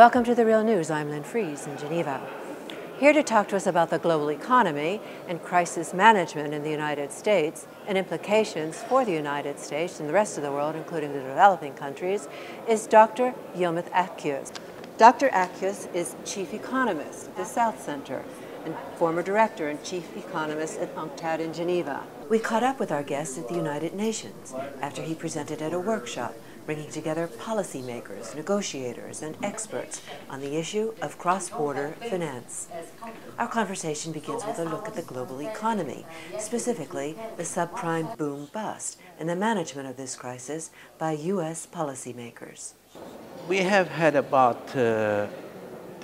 Welcome to The Real News. I'm Lynn Fries in Geneva. Here to talk to us about the global economy and crisis management in the United States and implications for the United States and the rest of the world, including the developing countries, is Dr. Yilmaz Akyüz. Dr. Akyüz is Chief Economist at the South Center and former Director and Chief Economist at UNCTAD in Geneva. We caught up with our guest at the United Nations after he presented at a workshop bringing together policymakers, negotiators, and experts on the issue of cross-border finance. Our conversation begins with a look at the global economy, specifically the subprime boom-bust and the management of this crisis by U.S. policymakers. We have had about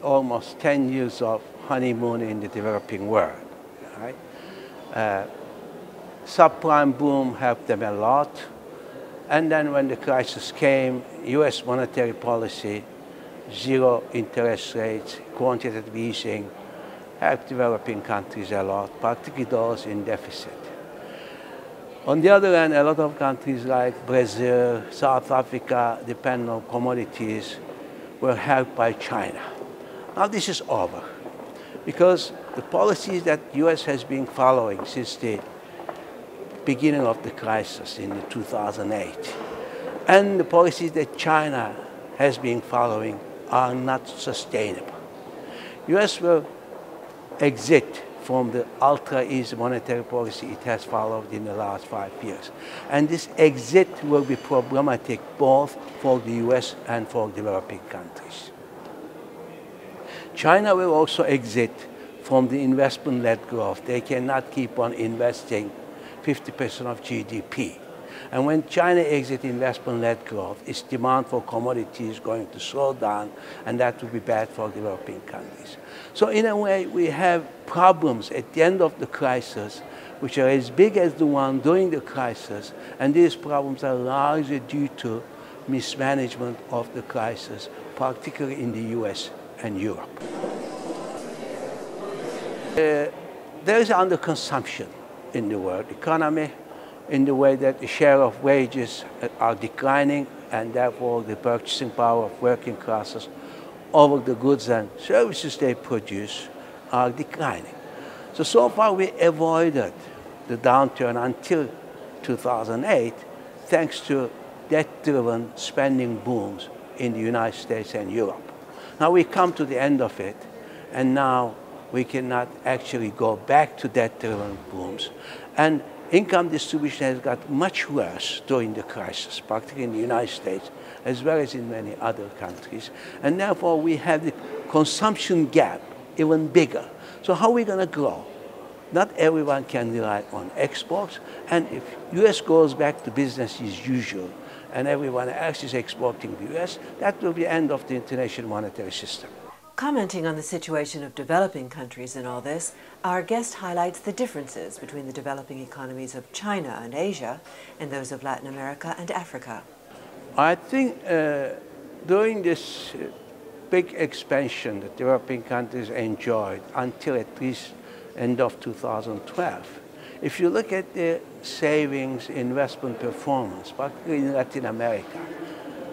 almost 10 years of honeymoon in the developing world, right? Subprime boom helped them a lot. And then when the crisis came, U.S. monetary policy, zero interest rates, quantitative easing, helped developing countries a lot, particularly those in deficit. On the other hand, a lot of countries like Brazil, South Africa, depending on commodities, were helped by China. Now this is over, because the policies that the U.S. has been following since the beginning of the crisis in 2008, and the policies that China has been following are not sustainable. U.S. will exit from the ultra-easy monetary policy it has followed in the last 5 years. And this exit will be problematic both for the U.S. and for developing countries. China will also exit from the investment-led growth. They cannot keep on investing 50% of GDP. And when China exits investment-led growth, its demand for commodities is going to slow down, and that will be bad for developing countries. So in a way, we have problems at the end of the crisis, which are as big as the one during the crisis, and these problems are largely due to mismanagement of the crisis, particularly in the US and Europe. There is underconsumption in the world economy, in the way that the share of wages are declining, and therefore the purchasing power of working classes over the goods and services they produce are declining. So far we avoided the downturn until 2008, thanks to debt-driven spending booms in the United States and Europe. Now we come to the end of it, and now we cannot actually go back to debt-driven booms. And income distribution has got much worse during the crisis, particularly in the United States, as well as in many other countries. And therefore, we have the consumption gap even bigger. So how are we going to grow? Not everyone can rely on exports. And if U.S. goes back to business as usual, and everyone else is exporting the U.S., that will be the end of the international monetary system. Commenting on the situation of developing countries in all this, our guest highlights the differences between the developing economies of China and Asia and those of Latin America and Africa. I think during this big expansion that developing countries enjoyed until at least end of 2012, if you look at the savings investment performance, particularly in Latin America,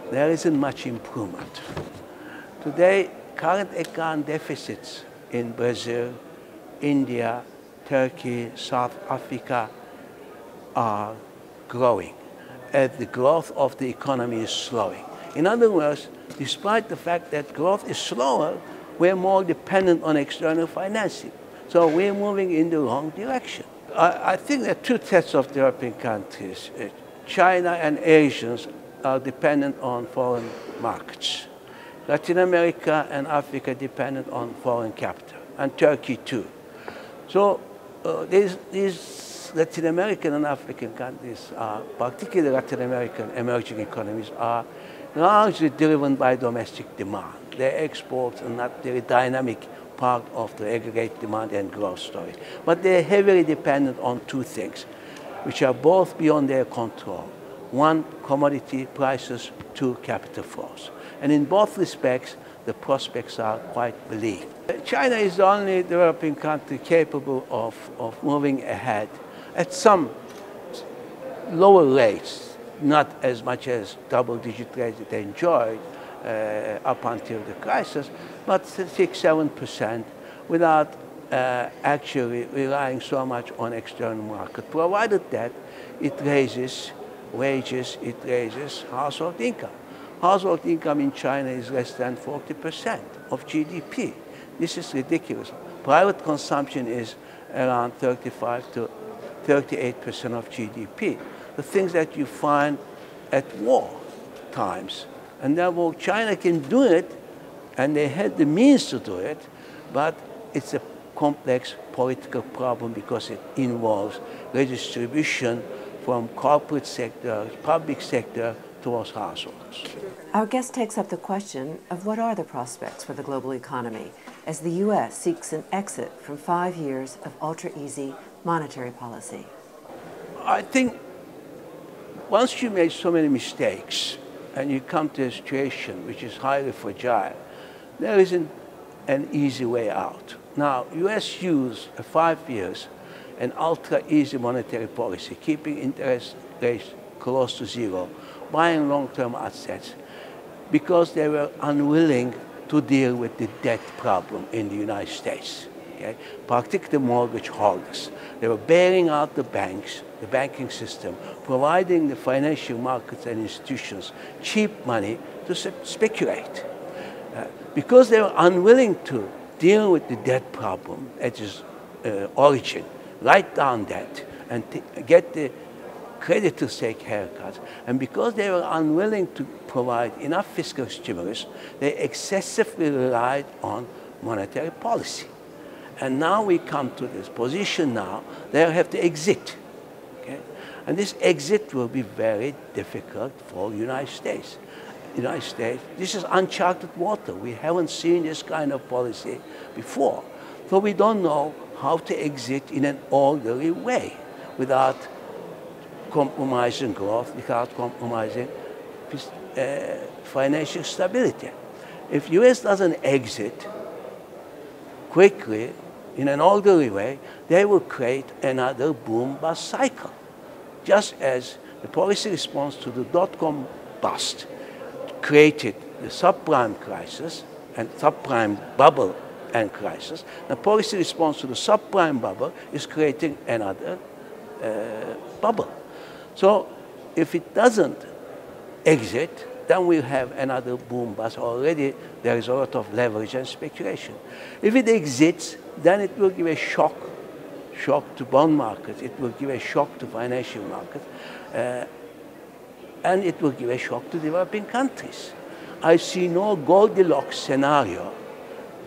there isn't much improvement. Today, current account deficits in Brazil, India, Turkey, South Africa are growing as the growth of the economy is slowing. In other words, despite the fact that growth is slower, we're more dependent on external financing. So we're moving in the wrong direction. I think there are two sets of developing countries. China and Asians are dependent on foreign markets. Latin America and Africa dependent on foreign capital, and Turkey too. So these Latin American and African countries, particularly Latin American emerging economies, are largely driven by domestic demand. Their exports are not very dynamic part of the aggregate demand and growth story. But they're heavily dependent on two things, which are both beyond their control. One, commodity prices, two, capital flows. And in both respects, the prospects are quite bleak. China is the only developing country capable of moving ahead at some lower rates, not as much as double-digit rates that they enjoyed, up until the crisis, but 6–7% without actually relying so much on external market, provided that it raises wages, it raises household income. Household income in China is less than 40% of GDP. This is ridiculous. Private consumption is around 35 to 38% of GDP. The things that you find at war times. And therefore China can do it, and they had the means to do it, but it's a complex political problem because it involves redistribution from corporate sector, public sector, towards households. Our guest takes up the question of what are the prospects for the global economy as the U.S. seeks an exit from 5 years of ultra-easy monetary policy. I think once you make so many mistakes and you come to a situation which is highly fragile, there isn't an easy way out. Now, U.S. used 5 years an ultra-easy monetary policy, keeping interest rates close to zero, buying long-term assets, because they were unwilling to deal with the debt problem in the United States, okay? Particularly mortgage holders. They were bailing out the banks, the banking system, providing the financial markets and institutions cheap money to speculate. Because they were unwilling to deal with the debt problem at its origin, write down debt, and get the creditors take haircuts, and because they were unwilling to provide enough fiscal stimulus, they excessively relied on monetary policy. And now we come to this position now, they have to exit. Okay? And this exit will be very difficult for the United States. United States, this is uncharted water. We haven't seen this kind of policy before. So we don't know how to exit in an orderly way without compromising growth, without compromising financial stability. If U.S. doesn't exit quickly, in an orderly way, they will create another boom-bust cycle. Just as the policy response to the dot-com bust created the subprime crisis and subprime bubble and crisis, the policy response to the subprime bubble is creating another bubble. So if it doesn't exit, then we'll have another boom bust. Already there is a lot of leverage and speculation. If it exits, then it will give a shock to bond markets, it will give a shock to financial markets, and it will give a shock to developing countries. I see no Goldilocks scenario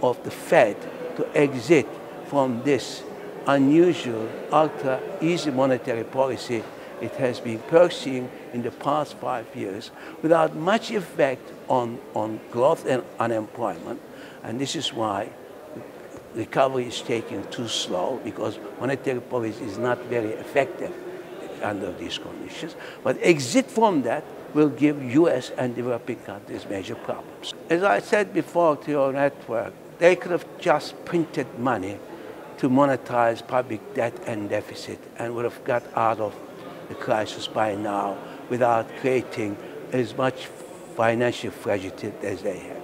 of the Fed to exit from this unusual, ultra-easy monetary policy it has been pursuing in the past 5 years without much effect on growth and unemployment. And this is why recovery is taking too slow, because monetary policy is not very effective under these conditions. But exit from that will give U.S. and developing countries major problems. As I said before to your network, they could have just printed money to monetize public debt and deficit and would have got out of the crisis by now without creating as much financial fragility as they have.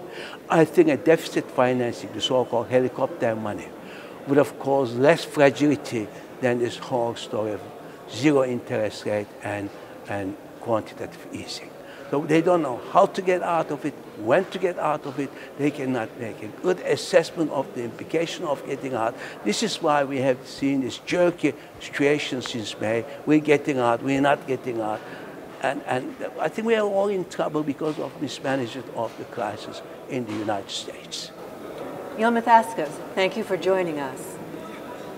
I think a deficit financing, the so-called helicopter money, would have caused less fragility than this whole story of zero interest rate and quantitative easing. So they don't know how to get out of it, when to get out of it. They cannot make a good assessment of the implication of getting out. This is why we have seen this jerky situation since May. We're getting out, we're not getting out. And I think we are all in trouble because of mismanagement of the crisis in the United States. Yilmaz Akyüz, thank you for joining us.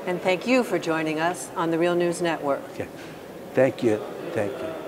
And thank you for joining us on the Real News Network. Okay. Thank you. Thank you.